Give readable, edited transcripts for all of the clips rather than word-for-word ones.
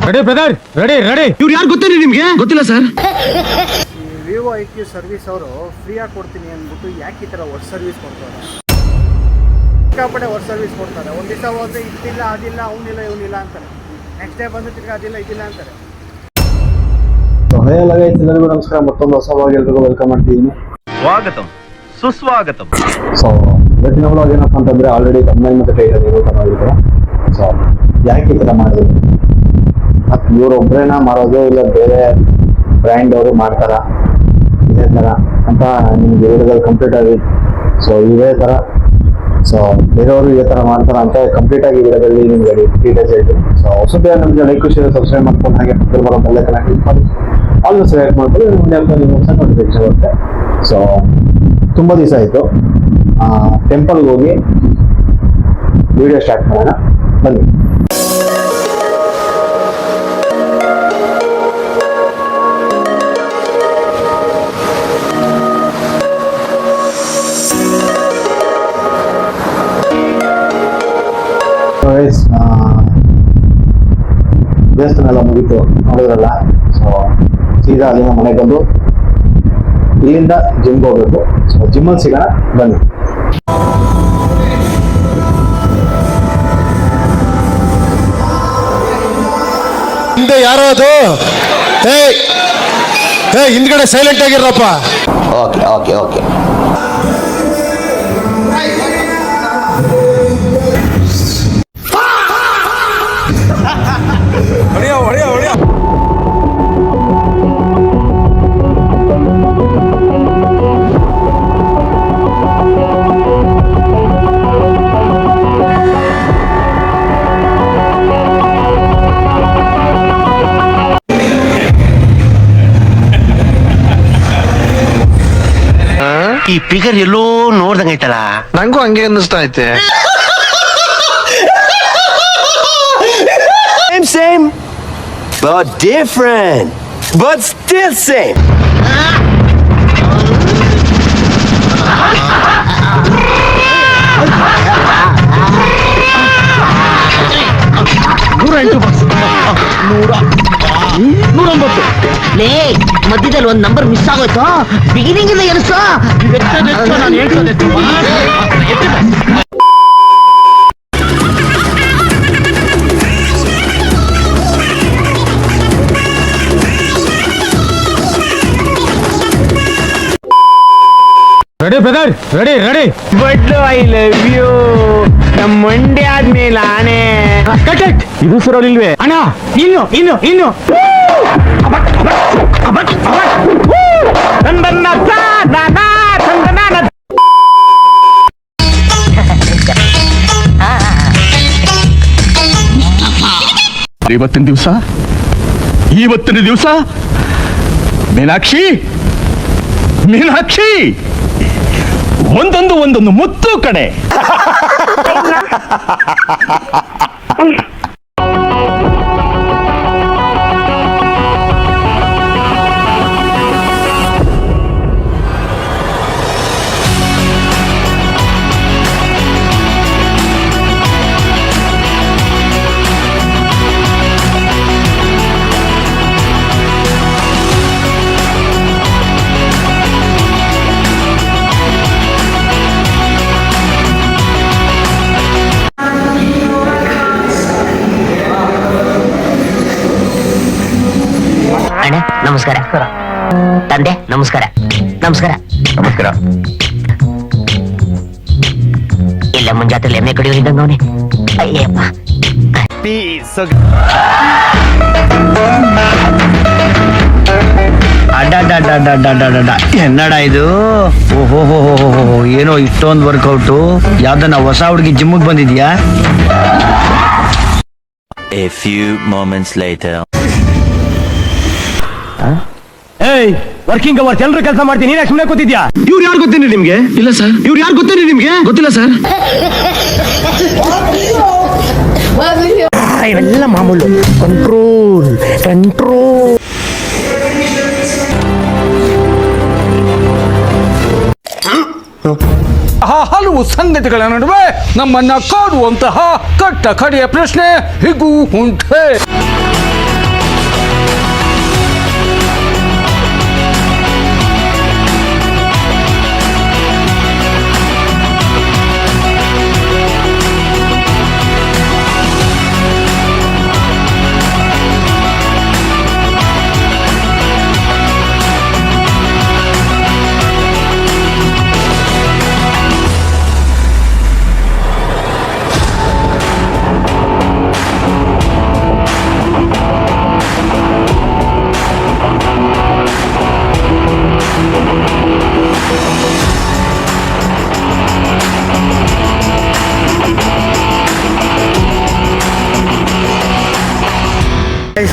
Ready brother, ready ready. ಇವ್ರು ಯಾರು ಗೊತ್ತೇನೆ ನಿಮ್ಗೆ? ಗೊತ್ತಿಲ್ಲ ಸರ್. ವಿವೋ IQ ಸರ್ವಿಸ್ ಅವರು ಫ್ರೀಯಾಗಿ ಕೊಡ್ತೀನಿ ಅಂದ್ಬಿಟ್ಟು ಯಾಕೆ ಈ ಥರ ವರ್ಕ್ ಸರ್ವಿಸ್ ಕೊಡ್ತಾರೆ? ಸಿಕ್ಕಾಪಟ್ಟೆ ವರ್ಕ್ ಸರ್ವಿಸ್ ಕೊಡ್ತಾರೆ. ಒಂದು ದಿವಸ ಹೋದ್ರೆ ಇದಿಲ್ಲ ಅದಿಲ್ಲ, ಅವನಿಲ್ಲ ಇವನಿಲ್ಲ ಅಂತಾರೆ. ನೆಕ್ಸ್ಟ್ ಡೇ ಬಂದು ತಿರ್ಗಿ ಅದಿಲ್ಲ ಇದಿಲ್ಲ ಅಂತಾರೆ. ಎಲ್ಲರಿಗೂ ನಮಸ್ಕಾರ. ಮತ್ತೊಂದು ಹೊಸ ವ್ಲಾಗ್ ಎಲ್ರಿಗೂ ವೆಲ್ಕಮ್ ಮಾಡ್ತಿದ್ದೀನಿ. ಸ್ವಾಗತಂ ಸುಸ್ವಾಗತಂ. ಸೊ ಇವತ್ತಿನ ವ್ಲಾಗ್ ಏನಪ್ಪ ಅಂತಂದ್ರೆ ಆಲ್ರೆಡಿ ತಮ್ಮಲ್ಲಿ ಮತ್ತೆ ಟೈಟಲ್ ಇರುತ್ತೆ. ಸೊ ಯಾಕೆ ಈ ಥರ ಮಾಡೋದು? ಮತ್ತು ಇವರೊಬ್ಬರೇನ ಮಾಡೋದು ಇಲ್ಲ ಬೇರೆ ಬ್ರ್ಯಾಂಡ್ ಅವರು ಮಾಡ್ತಾರ ಇದೇ ಥರ ಅಂತ ನಿಮ್ಗೆ ವಿಡಿಯೋದಲ್ಲಿ ಕಂಪ್ಲೀಟ್ ಆಗಿ ಸೊ ಇದೇ ಥರ ಸೊ ಬೇರೆಯವರು ಇದೇ ಥರ ಮಾಡ್ತಾರ ಅಂತ ಕಂಪ್ಲೀಟ್ ಆಗಿ ವಿಡಿಯೋದಲ್ಲಿ ನಿಮ್ಗೆ ಡೀಟೇಲ್ಸ್ ಹೇಳ್ತೀನಿ. ಸೊ ಹೊಸದೇ ನಮಗೆ ಲೈಕ್ ಶೇರ್ ಸಬ್ಸ್ಕ್ರೈಬ್ ಮಾಡ್ಕೊಂಡು ಹಾಗೆ ಪಕ್ಕದಲ್ಲಿ ಬರೋ ಬೆಲ್ ಐಕಾನ್ ಕ್ಲಿಕ್ ಮಾಡಿ ಆಲ್ಸೋ ಸೆಲೆಕ್ಟ್ ಮಾಡ್ಕೊಂಡು ನಿಮಗೆ ನೋಟಿಫಿಕೇಶನ್ ಬರುತ್ತೆ. ಸೊ ತುಂಬ ದಿವಸ ಆಯಿತು, ಟೆಂಪಲ್ಗೆ ಹೋಗಿ ವಿಡಿಯೋ ಸ್ಟಾರ್ಟ್ ಮಾಡೋಣ ಬನ್ನಿ. ದೇವಸ್ಥಾನ ಎಲ್ಲ ಮುಗೀತು ನೋಡಿದ್ರಲ್ಲ. ಸೊ ಸೀದಾ ಅಲ್ಲಿಂದ ಮನೆಗೆ ಬಂದು ಇಲ್ಲಿಂದ ಜಿಮ್ಗೆ ಹೋಗ್ಬೇಕು. ಸೊ ಜಿಮ್ಮಲ್ಲಿ ಸಿಗೋಣ ಬನ್ನಿ. ಹಿಂದೆ ಯಾರೋ ಅದು? ಹಿಂದ್ಗಡೆ ಸೈಲೆಂಟ್ ಆಗಿರಪ್ಪ. Okay okay okay. ಈ ಫಿಗರ್ ಎಲ್ಲೋ ನೋಡ್ದಂಗೈತಲ್ಲ, ನಂಗೂ ಹಂಗೆ ಅನ್ನಿಸ್ತಾ ಐತೆ. Same but different but still same. ಲೇ ಮಧ್ಯದಲ್ಲಿ ಒಂದ್ ನಂಬರ್ ಮಿಸ್ ಆಗೋಯ್ತು. ಬಿಗಿನಿಂಗ್ ಇಂದ ಎನ್ಸ ನಾನು ಹೇಳ್ತದೆ. Ready brother, ready ready. But I love you. ನಮ್ಮ ಮಂಡ್ಯ ಆದ್ಮೇಲೆ ಆನೆ ಕಟ್. ಇದು ಸುರೋಲಿಲ್ವೇ ಅಣ್ಣ? ಇನ್ನು ಇನ್ನು ಇನ್ನು ಇವತ್ತಿನ ದಿವಸ ಮೀನಾಕ್ಷಿ ಮೀನಾಕ್ಷಿ ಒಂದೊಂದು ಮುತ್ತು ಕಡೆ. ಅಣ್ಣ ನಮಸ್ಕಾರ. ತಂದೆ ನಮಸ್ಕಾರ. ನಮಸ್ಕಾರ ನಮಸ್ಕಾರ. ಇಲ್ಲ ಮುಂಜಾತ್ರೆ ಎಣ್ಣೆ ಕಡಿಯೋರಿದ್ದಂಗ ಅವನೇ. ಅಯ್ಯಪ್ಪ ಎನ್ನಡ ಇದು? ಓಹೋ ಏನೋ ಇಷ್ಟೊಂದು ವರ್ಕೌಟು. ಯಾವ್ದನ್ನ ಹೊಸ ಹುಡುಗಿ ಜಿಮ್ಗೆ ಬಂದಿದ್ಯಾ? A few moments later. Working hours ಎಲ್ಲರೂ ಕೆಲಸ ಮಾಡ್ತೀನಿ, ನೀನೇ ಸುಮ್ಮನೆ ಕೂತಿದ್ಯಾ? ಇವ್ರು ಯಾರು ಗೊತ್ತೇನೆ ನಿಮ್ಗೆ? ಇಲ್ಲ ಸರ್. ಇವ್ರು ಯಾರು ಗೊತ್ತೇನೆ ನಿಮ್ಗೆ? ಗೊತ್ತಿಲ್ಲ ಸರ್. ಇವೆಲ್ಲ ಮಾಮೂಲು. Control control. ಹಲವು ಸಂಗತಿಗಳ ನಡುವೆ ನಮ್ಮನ್ನ ಕಾಡುವಂತಹ ಕಟ್ಟ ಕಡೆಯ ಪ್ರಶ್ನೆ ಹೀಗೂ ಉಂಟೆ.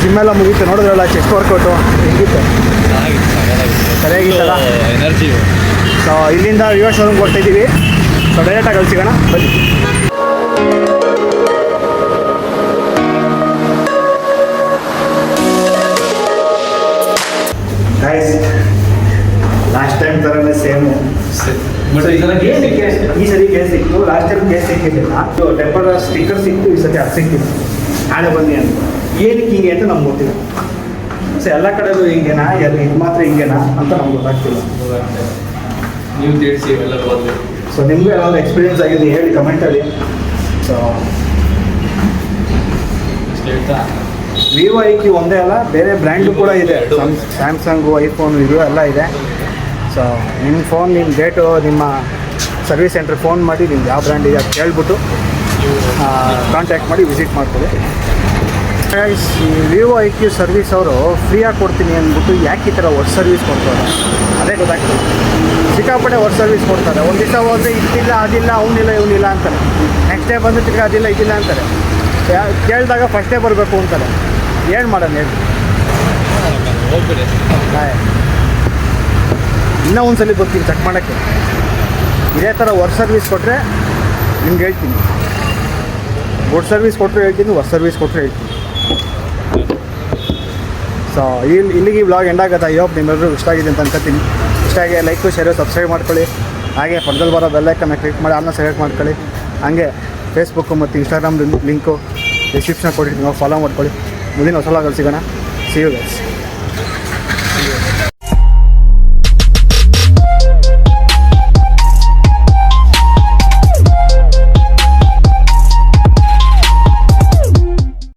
ಜಿಮ್ ಎಲ್ಲ ಮುಗೀತು, ನೋಡಿದ್ರಲ್ಲ ಚೆಸ್ಟ್ ವರ್ಕೌಟು ಹೆಂಗಿತ್ತು, ಸರಿಯಾಗಿತ್ತಲ್ಲ ಎನರ್ಜಿ. ಸೊ ಇಲ್ಲಿಂದ ವಿವೋ ಶೋರೂಮ್ಗೆ ಕೊಡ್ತಾಯಿದ್ದೀವಿ. ಸೊ ಡೈರೆಕ್ಟಾಗಿ ಅಲ್ಲಿ ಸಿಗೋಣ ಬನ್ನಿ. ಲಾಸ್ಟ್ ಟೈಮ್ ಥರನೇ ಸೇಮು. ಈ ಸರಿ ಕೇಸ್ ಸಿಕ್ತು, ಲಾಸ್ಟ್ ಟೈಮ್ ಕೇಸ್ ಸಿಕ್ಕಿದ್ದಿಲ್ಲ. ಟೆಂಪರ್ ಸ್ಟಿಕ್ಕರ್ ಸಿಕ್ತು, ಈ ಸತಿ ಅದು ಸಿಕ್ಕಿಲ್ಲ. ನಾಳೆ ಬನ್ನಿ ಅಂತ. ಏನಕ್ಕೆ ಹಿಂಗೆ ಅಂತ ನಮ್ಗೆ ಗೊತ್ತಿಲ್ಲ. ಸೊ ಎಲ್ಲ ಕಡೆಗೂ ಹಿಂಗೇನಾ, ಇದು ಮಾತ್ರ ಹಿಂಗೇನಾ ಅಂತ ನಮ್ಗೆ ಗೊತ್ತಾಗ್ತಿಲ್ಲ. ನೀವು ತಿಳಿಸಿ ಎಲ್ಲ ಬಂದು. ಸೊ ನಿಮಗೂ ಏನಾದರೂ ಎಕ್ಸ್ಪೀರಿಯನ್ಸ್ ಆಗಿದೆ ಹೇಳಿ ಕಮೆಂಟಲ್ಲಿ. ಸೊ ವಿವೋ ಐಕ್ಯೂ ಒಂದೇ ಅಲ್ಲ, ಬೇರೆ ಬ್ರ್ಯಾಂಡು ಕೂಡ ಇದೆ. ಸ್ಯಾಮ್ಸಂಗು, ಐಫೋನು ಇದು ಎಲ್ಲ ಇದೆ. ಸೊ ನಿಮ್ಮ ಫೋನ್, ನಿಮ್ಮ ಡೇಟು, ನಿಮ್ಮ ಸರ್ವಿಸ್ ಸೆಂಟ್ರಿಗೆ ಫೋನ್ ಮಾಡಿ ನಿಮ್ಗೆ ಯಾವ ಬ್ರ್ಯಾಂಡ್ ಇದೆ ಅಂತ ಕೇಳ್ಬಿಟ್ಟು ಕಾಂಟ್ಯಾಕ್ಟ್ ಮಾಡಿ ವಿಸಿಟ್ ಮಾಡ್ಕೊಳ್ಳಿ. ಈ ವಿವೋ ಐಕ್ಯೂ ಸರ್ವಿಸ್ ಅವರು ಫ್ರೀಯಾಗಿ ಕೊಡ್ತೀನಿ ಅಂದ್ಬಿಟ್ಟು ಯಾಕೆ ಈ ಥರ ವರ್ಕ್ ಸರ್ವಿಸ್ ಕೊಡ್ತಾರೆ ಅದೇ ಗೊತ್ತಾಗ್ತದೆ. ಸಿಕ್ಕಾಪಟ್ಟೆ ವರ್ಕ್ ಸರ್ವಿಸ್ ಕೊಡ್ತಾರೆ. ಒಂದು ದಿವಸ ಹೋದರೆ ಇದಿಲ್ಲ ಅದಿಲ್ಲ, ಅವನಿಲ್ಲ ಇವನಿಲ್ಲ ಅಂತಾರೆ. ನೆಕ್ಸ್ಟ್ ಡೇ ಬಂದು ತಿರ್ಗಿ ಅದಿಲ್ಲ ಇದಿಲ್ಲ ಅಂತಾರೆ. ಕೇಳಿದಾಗ ಫಸ್ಟೇ ಬರಬೇಕು ಅಂತಾರೆ. ಏನು ಮಾಡೋಣ ಹೇಳಿ. ಇನ್ನೂ ಒಂದು ಸಲ ಬರ್ತೀನಿ ಚೆಕ್ ಮಾಡೋಕ್ಕೆ. ಇದೇ ಥರ ವರ್ಕ್ ಸರ್ವಿಸ್ ಕೊಟ್ಟರೆ ನಿಮ್ಗೆ ಹೇಳ್ತೀನಿ. ಗುಡ್ ಸರ್ವಿಸ್ ಕೊಟ್ಟರೆ ಹೇಳ್ತೀನಿ, ವರ್ಕ್ ಸರ್ವಿಸ್ ಕೊಟ್ಟರೆ ಹೇಳ್ತೀನಿ. ಸೊ ಇಲ್ಲಿಗೆ ಈ ವ್ಲಾಗ್ ಎಂಡ್ ಆಗುತ್ತೆ. ಐ ಹೋಪ್ ನಿಮ್ಮೆಲ್ಲರೂ ಇಷ್ಟ ಆಗಿದೆ ಅಂತ ಅನ್ಕೋತೀನಿ. ಇಷ್ಟ ಆಗಿ ಲೈಕು, ಶೇರು, ಸಬ್ಸ್ಕ್ರೈಬ್ ಮಾಡ್ಕೊಳ್ಳಿ. ಹಾಗೆ ಪಕ್ಕದಲ್ಲಿ ಬರೋ ಬೆಲ್ಲೈಕನ್ನ ಕ್ಲಿಕ್ ಮಾಡಿ ಆಲ್ನ ಸೆಲೆಕ್ಟ್ ಮಾಡ್ಕೊಳ್ಳಿ. ಹಾಗೆ ಫೇಸ್ಬುಕ್ಕು ಮತ್ತು ಇನ್ಸ್ಟಾಗ್ರಾಮ್ ಲಿಂಕು ಡಿಸ್ಕ್ರಿಪ್ಷನ್ ಕೊಟ್ಟಿರ್ತೀನಿ, ಫಾಲೋ ಮಾಡ್ಕೊಳ್ಳಿ. ಮುಂದಿನ ಹೊಸ ವ್ಲಾಗಲ್ಲಿ ಸಿಗೋಣ. See you guys.